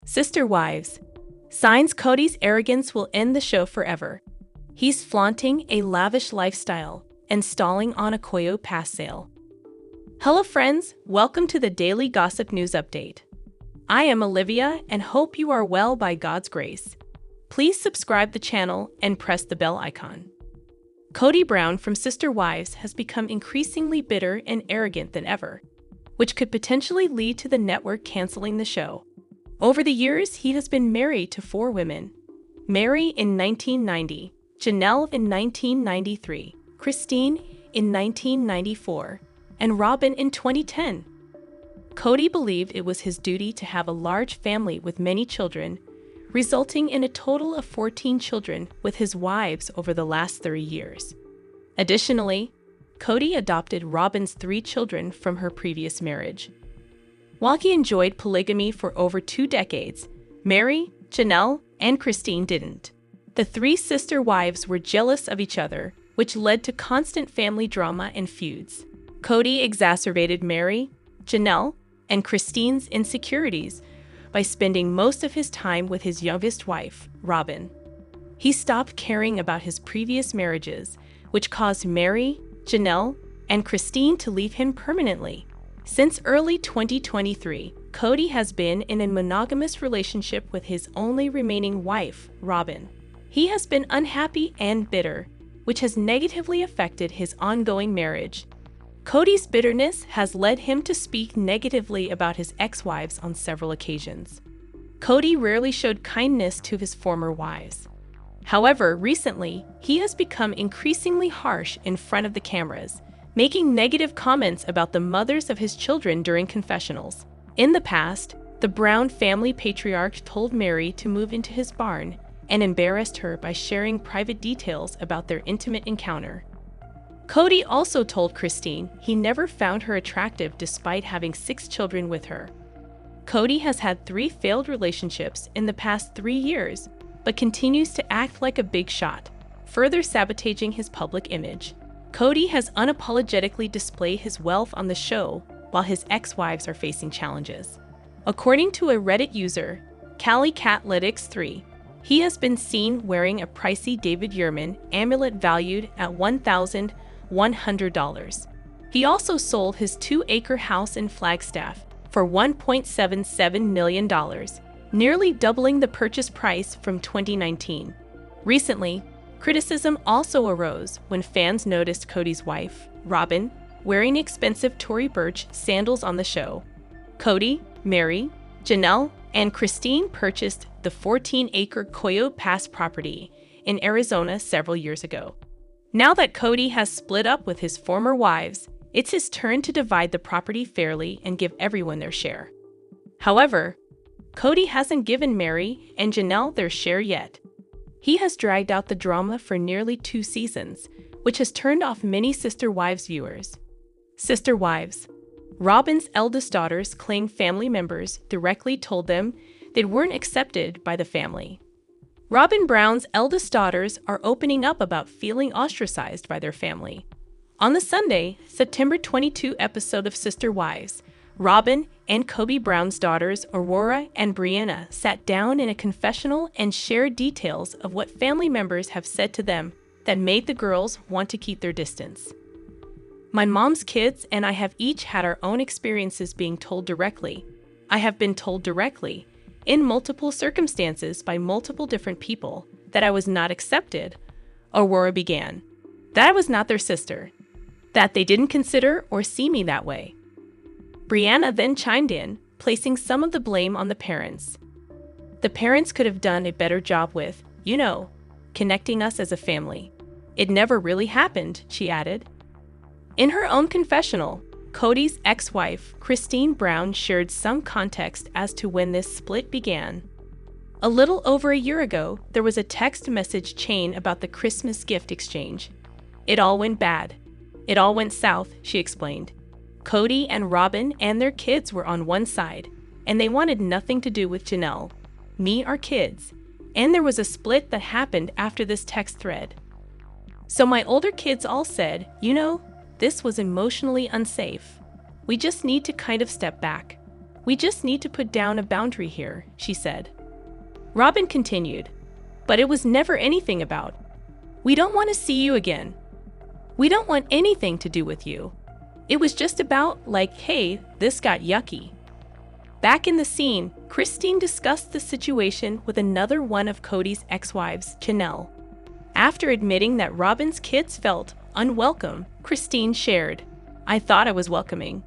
Sister Wives. Signs Kody's arrogance will end the show forever. He's flaunting a lavish lifestyle and stalling on a Coyote pass sale. Hello friends, welcome to the Daily Gossip News Update. I am Olivia and hope you are well by God's grace. Please subscribe the channel and press the bell icon. Kody Brown from Sister Wives has become increasingly bitter and arrogant than ever, which could potentially lead to the network canceling the show. Over the years, he has been married to 4 women. Mary in 1990, Janelle in 1993, Christine in 1994, and Robyn in 2010. Kody believed it was his duty to have a large family with many children, resulting in a total of 14 children with his wives over the last 30 years. Additionally, Kody adopted Robyn's 3 children from her previous marriage. While he enjoyed polygamy for over 2 decades, Mary, Janelle, and Christine didn't. The 3 sister wives were jealous of each other, which led to constant family drama and feuds. Kody exacerbated Mary, Janelle, and Christine's insecurities by spending most of his time with his youngest wife, Robyn. He stopped caring about his previous marriages, which caused Mary, Janelle, and Christine to leave him permanently. Since early 2023, Kody has been in a monogamous relationship with his only remaining wife, Robyn. He has been unhappy and bitter, which has negatively affected his ongoing marriage. Kody's bitterness has led him to speak negatively about his ex-wives on several occasions. Kody rarely showed kindness to his former wives. However, recently, he has become increasingly harsh in front of the cameras, making negative comments about the mothers of his children during confessionals. In the past, the Brown family patriarch told Mary to move into his barn and embarrassed her by sharing private details about their intimate encounter. Kody also told Christine he never found her attractive despite having 6 children with her. Kody has had 3 failed relationships in the past 3 years, but continues to act like a big shot, further sabotaging his public image. Kody has unapologetically displayed his wealth on the show while his ex-wives are facing challenges. According to a Reddit user, CaliCatlytics3, he has been seen wearing a pricey David Woolley amulet valued at $1,100. He also sold his 2-acre house in Flagstaff for $1.77 million, nearly doubling the purchase price from 2019. Recently, criticism also arose when fans noticed Kody's wife, Robyn, wearing expensive Tory Burch sandals on the show. Kody, Mary, Janelle, and Christine purchased the 14-acre Coyote Pass property in Arizona several years ago. Now that Kody has split up with his former wives, it's his turn to divide the property fairly and give everyone their share. However, Kody hasn't given Mary and Janelle their share yet. He has dragged out the drama for nearly 2 seasons, which has turned off many Sister Wives viewers. Sister Wives. Robyn's eldest daughters claim family members directly told them they weren't accepted by the family. Robyn Brown's eldest daughters are opening up about feeling ostracized by their family. On the Sunday, September 22 episode of Sister Wives, Robyn and Kody Brown's daughters Aurora and Brianna sat down in a confessional and shared details of what family members have said to them that made the girls want to keep their distance. My mom's kids and I have each had our own experiences being told directly. I have been told directly, in multiple circumstances by multiple different people, that I was not accepted, Aurora began. That I was not their sister. That they didn't consider or see me that way. Brianna then chimed in, placing some of the blame on the parents. The parents could have done a better job with, connecting us as a family. It never really happened, she added. In her own confessional, Kody's ex-wife, Kody Brown, shared some context as to when this split began. A little over a year ago, there was a text message chain about the Christmas gift exchange. It all went bad. It all went south, she explained. Kody and Robyn and their kids were on one side, and they wanted nothing to do with Janelle, me, our kids, and there was a split that happened after this text thread. So my older kids all said, this was emotionally unsafe. We just need to kind of step back. "We just need to put down a boundary here," she said. Robyn continued, "But it was never anything about, 'We don't want to see you again. We don't want anything to do with you.' It was just about, like, 'Hey, this got yucky.'" Back in the scene, Christine discussed the situation with another one of Kody's ex-wives, Janelle. After admitting that Robyn's kids felt unwelcome, Christine shared, "I thought I was welcoming."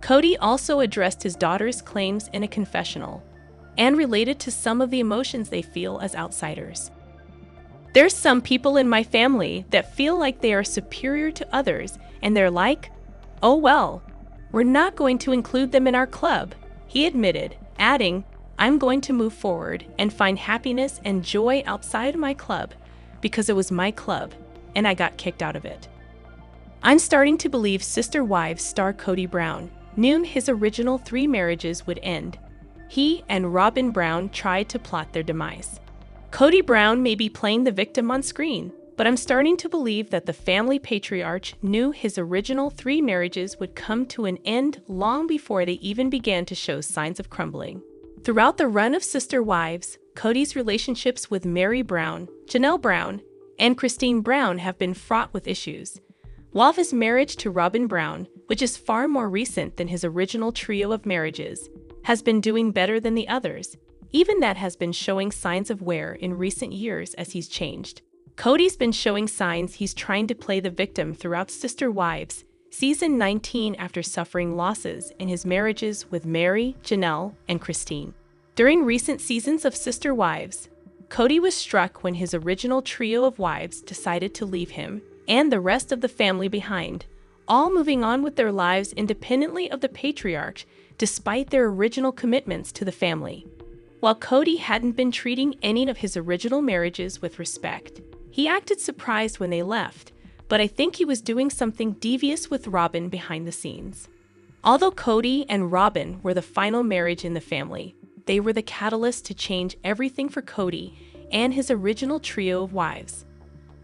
Kody also addressed his daughter's claims in a confessional and related to some of the emotions they feel as outsiders. "There's some people in my family that feel like they are superior to others, and they're like, 'Oh well, we're not going to include them in our club,'" he admitted, adding, "I'm going to move forward and find happiness and joy outside my club because it was my club and I got kicked out of it." "I'm starting to believe Sister Wives star Kody Brown knew his original 3 marriages would end. He and Robyn Brown tried to plot their demise. Kody Brown may be playing the victim on screen, but I'm starting to believe that the family patriarch knew his original 3 marriages would come to an end long before they even began to show signs of crumbling." Throughout the run of Sister Wives, Kody's relationships with Meri Brown, Janelle Brown, and Christine Brown have been fraught with issues. While his marriage to Robyn Brown, which is far more recent than his original trio of marriages, has been doing better than the others, even that has been showing signs of wear in recent years as he's changed. Kody's been showing signs he's trying to play the victim throughout Sister Wives, season 19, after suffering losses in his marriages with Meri, Janelle, and Christine. During recent seasons of Sister Wives, Kody was struck when his original trio of wives decided to leave him and the rest of the family behind, all moving on with their lives independently of the patriarch despite their original commitments to the family. While Kody hadn't been treating any of his original marriages with respect, he acted surprised when they left, but I think he was doing something devious with Robyn behind the scenes. Although Kody and Robyn were the final marriage in the family, they were the catalyst to change everything for Kody and his original trio of wives.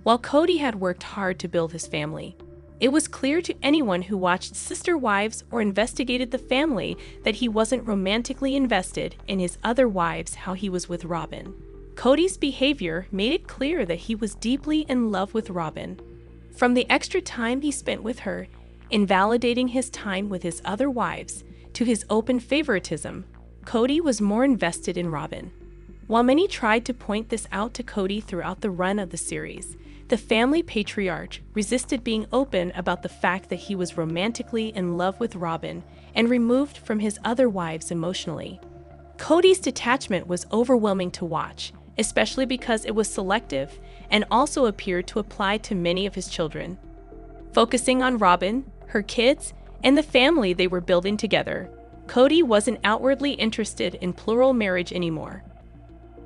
While Kody had worked hard to build his family, it was clear to anyone who watched Sister Wives or investigated the family that he wasn't romantically invested in his other wives how he was with Robyn. Kody's behavior made it clear that he was deeply in love with Robyn. From the extra time he spent with her, invalidating his time with his other wives, to his open favoritism, Kody was more invested in Robyn. While many tried to point this out to Kody throughout the run of the series, the family patriarch resisted being open about the fact that he was romantically in love with Robyn and removed from his other wives emotionally. Kody's detachment was overwhelming to watch, especially because it was selective and also appeared to apply to many of his children. Focusing on Robyn, her kids, and the family they were building together, Kody wasn't outwardly interested in plural marriage anymore.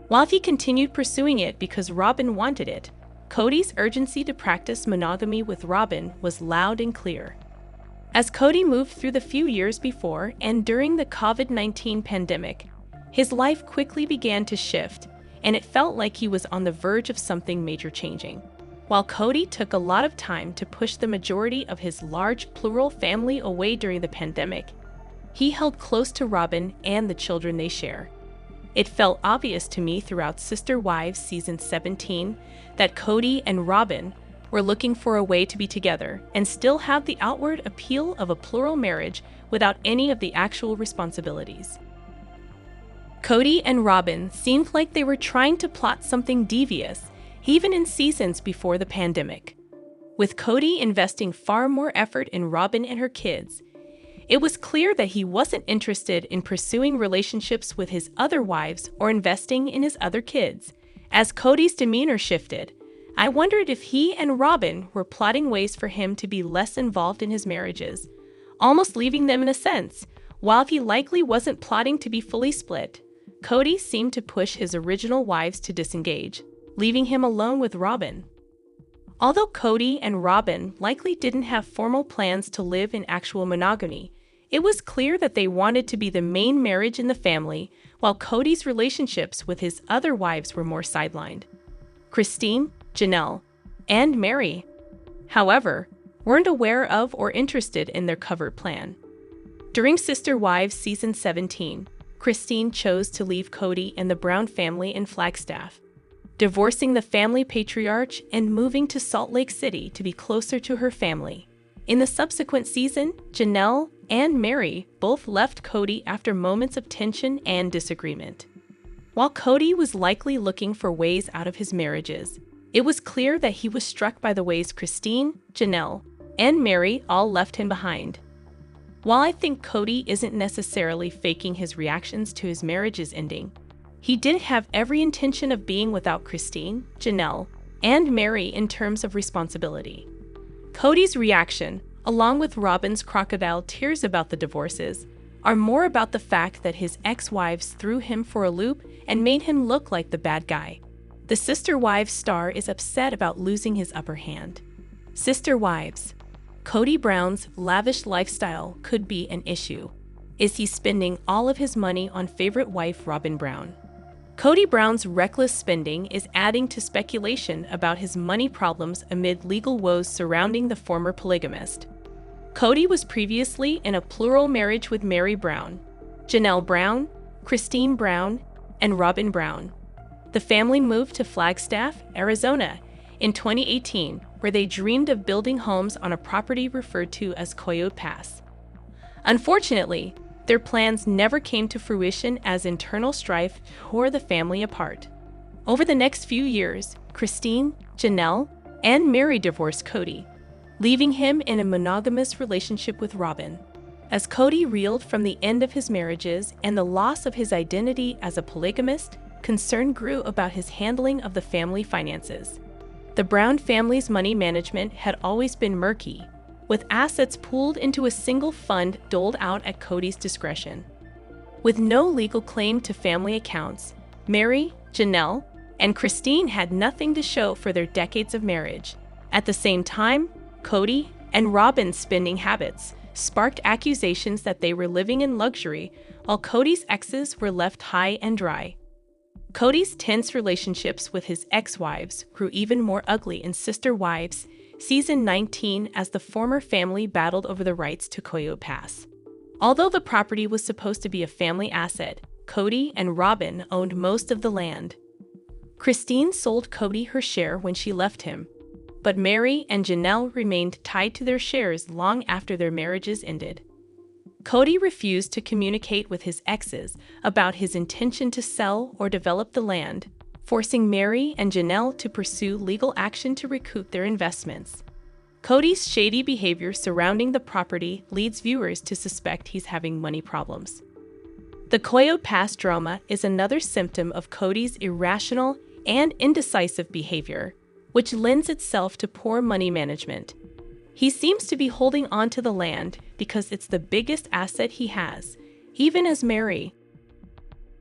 While he continued pursuing it because Robyn wanted it, Kody's urgency to practice monogamy with Robyn was loud and clear. As Kody moved through the few years before and during the COVID-19 pandemic, his life quickly began to shift, and it felt like he was on the verge of something major changing. While Kody took a lot of time to push the majority of his large plural family away during the pandemic, he held close to Robyn and the children they share. It felt obvious to me throughout Sister Wives season 17 that Kody and Robyn were looking for a way to be together and still have the outward appeal of a plural marriage without any of the actual responsibilities. Kody and Robyn seemed like they were trying to plot something devious, even in seasons before the pandemic. With Kody investing far more effort in Robyn and her kids, it was clear that he wasn't interested in pursuing relationships with his other wives or investing in his other kids. As Kody's demeanor shifted, I wondered if he and Robyn were plotting ways for him to be less involved in his marriages, almost leaving them in a sense. While he likely wasn't plotting to be fully split, Kody seemed to push his original wives to disengage, leaving him alone with Robyn. Although Kody and Robyn likely didn't have formal plans to live in actual monogamy, it was clear that they wanted to be the main marriage in the family, while Kody's relationships with his other wives were more sidelined. Christine, Janelle, and Meri, however, weren't aware of or interested in their covert plan. During Sister Wives Season 17, Christine chose to leave Kody and the Brown family in Flagstaff, divorcing the family patriarch and moving to Salt Lake City to be closer to her family. In the subsequent season, Janelle and Mary both left Kody after moments of tension and disagreement. While Kody was likely looking for ways out of his marriages, it was clear that he was struck by the ways Christine, Janelle, and Mary all left him behind. While I think Kody isn't necessarily faking his reactions to his marriage's ending, he did have every intention of being without Christine, Janelle, and Mary in terms of responsibility. Kody's reaction, along with Robyn's crocodile tears about the divorces, are more about the fact that his ex-wives threw him for a loop and made him look like the bad guy. The Sister Wives star is upset about losing his upper hand. Sister Wives. Kody Brown's lavish lifestyle could be an issue. Is he spending all of his money on favorite wife Robyn Brown? Kody Brown's reckless spending is adding to speculation about his money problems amid legal woes surrounding the former polygamist. Kody was previously in a plural marriage with Mary Brown, Janelle Brown, Christine Brown, and Robyn Brown. The family moved to Flagstaff, Arizona, in 2018, where they dreamed of building homes on a property referred to as Coyote Pass. Unfortunately, their plans never came to fruition as internal strife tore the family apart. Over the next few years, Christine, Janelle, and Mary divorced Kody, leaving him in a monogamous relationship with Robyn. As Kody reeled from the end of his marriages and the loss of his identity as a polygamist, concern grew about his handling of the family finances. The Brown family's money management had always been murky, with assets pooled into a single fund doled out at Kody's discretion. With no legal claim to family accounts, Mary, Janelle, and Christine had nothing to show for their decades of marriage. At the same time, Kody and Robyn's spending habits sparked accusations that they were living in luxury while Kody's exes were left high and dry. Kody's tense relationships with his ex-wives grew even more ugly in Sister Wives Season 19 as the former family battled over the rights to Coyote Pass. Although the property was supposed to be a family asset, Kody and Robyn owned most of the land. Christine sold Kody her share when she left him, but Mary and Janelle remained tied to their shares long after their marriages ended. Kody refused to communicate with his exes about his intention to sell or develop the land, forcing Mary and Janelle to pursue legal action to recoup their investments. Kody's shady behavior surrounding the property leads viewers to suspect he's having money problems. The Coyote Pass drama is another symptom of Kody's irrational and indecisive behavior, which lends itself to poor money management. He seems to be holding on to the land because it's the biggest asset he has, even as Mary.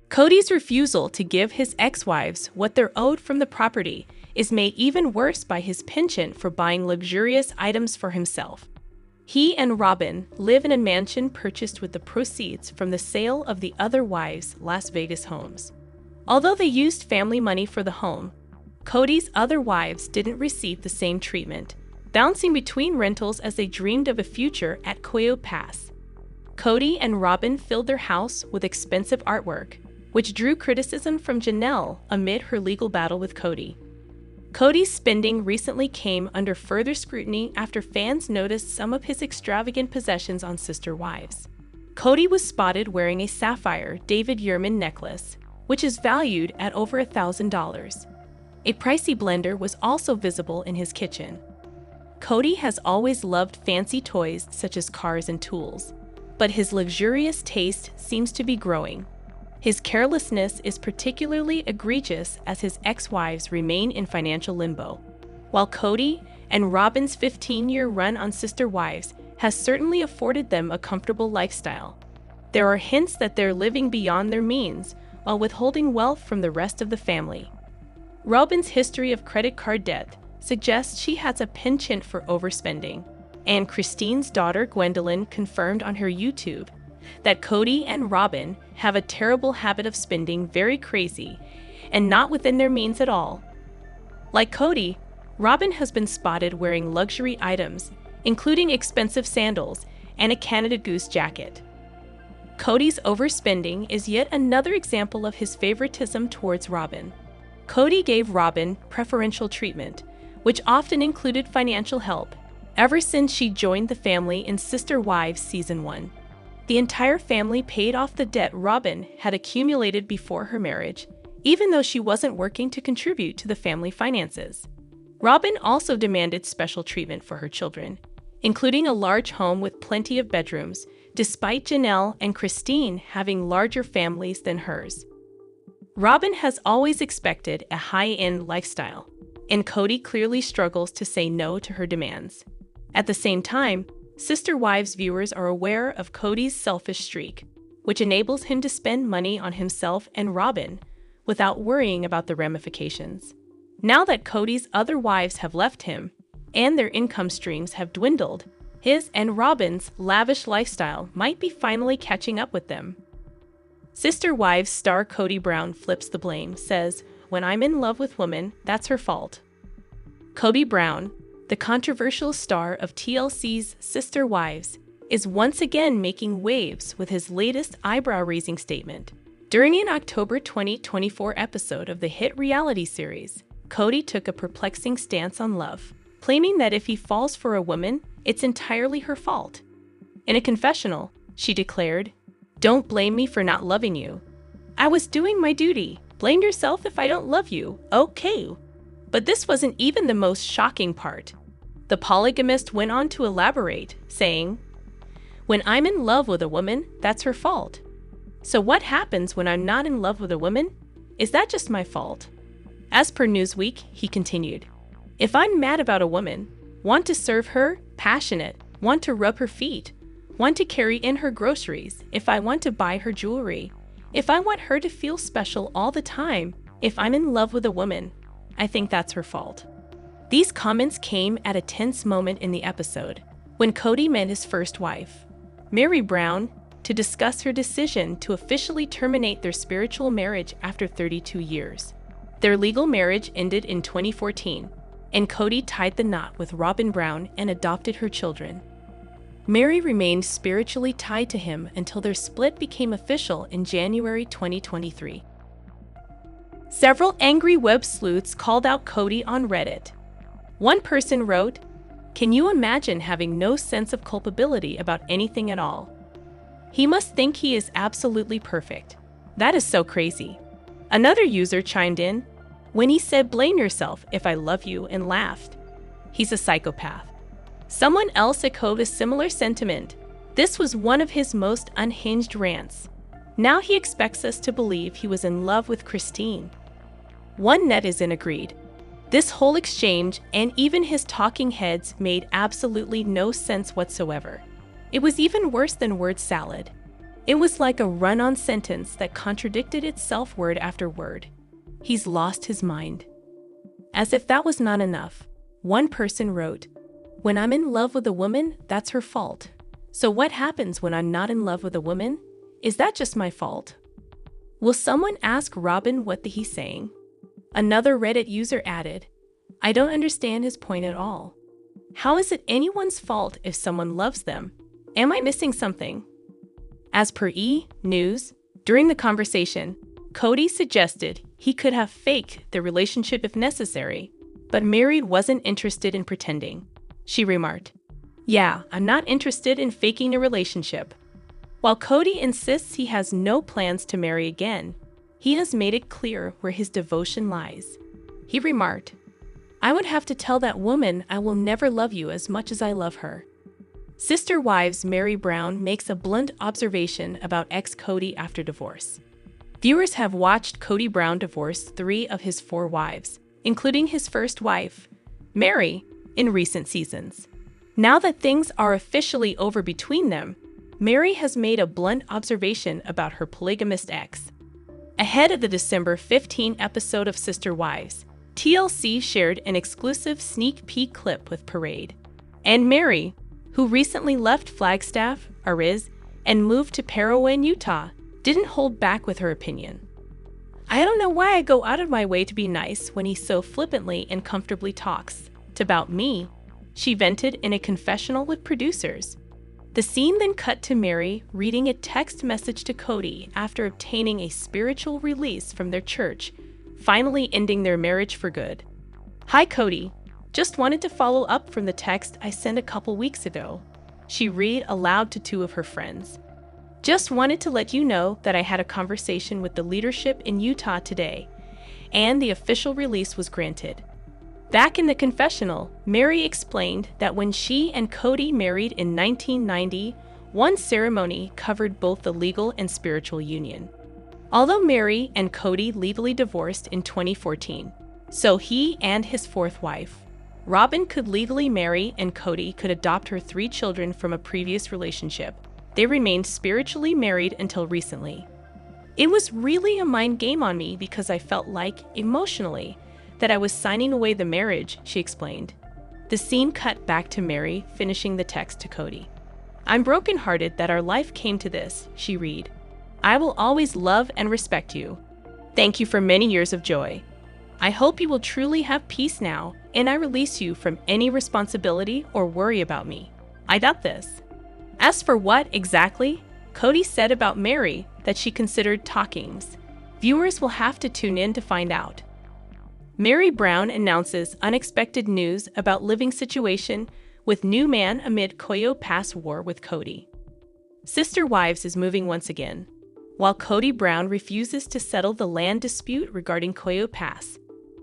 Kody's refusal to give his ex-wives what they're owed from the property is made even worse by his penchant for buying luxurious items for himself. He and Robyn live in a mansion purchased with the proceeds from the sale of the other wives' Las Vegas homes. Although they used family money for the home, Kody's other wives didn't receive the same treatment, bouncing between rentals as they dreamed of a future at Coyote Pass. Kody and Robyn filled their house with expensive artwork, which drew criticism from Janelle amid her legal battle with Kody. Kody's spending recently came under further scrutiny after fans noticed some of his extravagant possessions on Sister Wives. Kody was spotted wearing a sapphire David Woolley necklace, which is valued at over $1,000. A pricey blender was also visible in his kitchen. Kody has always loved fancy toys such as cars and tools, but his luxurious taste seems to be growing. His carelessness is particularly egregious as his ex-wives remain in financial limbo. While Kody and Robyn's 15-year run on Sister Wives has certainly afforded them a comfortable lifestyle, there are hints that they're living beyond their means while withholding wealth from the rest of the family. Robyn's history of credit card debt suggests she has a penchant for overspending, and Christine's daughter Gwendolyn confirmed on her YouTube that Kody and Robyn have a terrible habit of spending very crazy and not within their means at all. Like Kody, Robyn has been spotted wearing luxury items, including expensive sandals and a Canada Goose jacket. Kody's overspending is yet another example of his favoritism towards Robyn. Kody gave Robyn preferential treatment, which often included financial help, ever since she joined the family in Sister Wives Season 1. The entire family paid off the debt Robyn had accumulated before her marriage, even though she wasn't working to contribute to the family finances. Robyn also demanded special treatment for her children, including a large home with plenty of bedrooms, despite Janelle and Christine having larger families than hers. Robyn has always expected a high-end lifestyle, and Kody clearly struggles to say no to her demands. At the same time, Sister Wives viewers are aware of Kody's selfish streak, which enables him to spend money on himself and Robyn without worrying about the ramifications. Now that Kody's other wives have left him, and their income streams have dwindled, his and Robyn's lavish lifestyle might be finally catching up with them. Sister Wives star Kody Brown flips the blame, says, "When I'm in love with women, that's her fault." Kody Brown, the controversial star of TLC's Sister Wives, is once again making waves with his latest eyebrow-raising statement. During an October 2024 episode of the hit reality series, Kody took a perplexing stance on love, claiming that if he falls for a woman, it's entirely her fault. In a confessional, she declared, "Don't blame me for not loving you. I was doing my duty. Blame yourself if I don't love you, okay." But this wasn't even the most shocking part. The polygamist went on to elaborate, saying, "When I'm in love with a woman, that's her fault. So what happens when I'm not in love with a woman? Is that just my fault?" As per Newsweek, he continued, "If I'm mad about a woman, want to serve her, passionate, want to rub her feet, want to carry in her groceries, if I want to buy her jewelry, if I want her to feel special all the time, if I'm in love with a woman, I think that's her fault." These comments came at a tense moment in the episode, when Kody met his first wife, Mary Brown, to discuss her decision to officially terminate their spiritual marriage after 32 years. Their legal marriage ended in 2014, and Kody tied the knot with Robyn Brown and adopted her children. Mary remained spiritually tied to him until their split became official in January 2023. Several angry web sleuths called out Kody on Reddit. One person wrote, "Can you imagine having no sense of culpability about anything at all? He must think he is absolutely perfect. That is so crazy." Another user chimed in, "When he said blame yourself if I love you," and laughed. "He's a psychopath." Someone else echoed a similar sentiment. This was one of his most unhinged rants. Now he expects us to believe he was in love with Christine. One netizen agreed. This whole exchange and even his talking heads made absolutely no sense whatsoever. It was even worse than word salad. It was like a run-on sentence that contradicted itself word after word. He's lost his mind. As if that was not enough, one person wrote, "When I'm in love with a woman, that's her fault. So what happens when I'm not in love with a woman? Is that just my fault?" Will someone ask Robyn what he's saying? Another Reddit user added, "I don't understand his point at all. How is it anyone's fault if someone loves them? Am I missing something?" As per E! News, during the conversation, Kody suggested he could have faked the relationship if necessary, but Mary wasn't interested in pretending. She remarked, "Yeah, I'm not interested in faking a relationship." While Kody insists he has no plans to marry again, he has made it clear where his devotion lies. He remarked, "I would have to tell that woman I will never love you as much as I love her." Sister Wives Mary Brown makes a blunt observation about ex-Kody after divorce. Viewers have watched Kody Brown divorce 3 of his 4 wives, including his first wife, Mary, in recent seasons. Now that things are officially over between them, Mary has made a blunt observation about her polygamist ex. Ahead of the December 15 episode of Sister Wives, TLC shared an exclusive sneak peek clip with Parade. And Mary, who recently left Flagstaff, Ariz, and moved to Parowan, Utah, didn't hold back with her opinion. "I don't know why I go out of my way to be nice when he so flippantly and comfortably talks about me," she vented in a confessional with producers. The scene then cut to Mary reading a text message to Kody after obtaining a spiritual release from their church, finally ending their marriage for good. "Hi Kody, just wanted to follow up from the text I sent a couple weeks ago," she read aloud to two of her friends. "Just wanted to let you know that I had a conversation with the leadership in Utah today, and the official release was granted." Back in the confessional, Mary explained that when she and Kody married in 1990, one ceremony covered both the legal and spiritual union. Although Mary and Kody legally divorced in 2014, so he and his fourth wife, Robyn, could legally marry and Kody could adopt her 3 children from a previous relationship. They remained spiritually married until recently. "It was really a mind game on me because I felt like, emotionally, that I was signing away the marriage," she explained. The scene cut back to Mary finishing the text to Kody. "I'm brokenhearted that our life came to this," she read. "I will always love and respect you. Thank you for many years of joy. I hope you will truly have peace now, and I release you from any responsibility or worry about me. I got this." As for what, exactly, Kody said about Mary that she considered talkings, viewers will have to tune in to find out. Mary Brown announces unexpected news about living situation with new man amid Coyote Pass war with Kody. Sister Wives is moving once again. While Kody Brown refuses to settle the land dispute regarding Coyote Pass,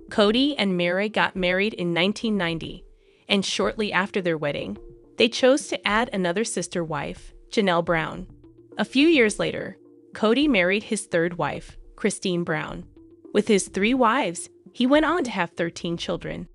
Kody and Mary got married in 1990, and shortly after their wedding, they chose to add another sister wife, Janelle Brown. A few years later, Kody married his third wife, Christine Brown. With his 3 wives, he went on to have 13 children.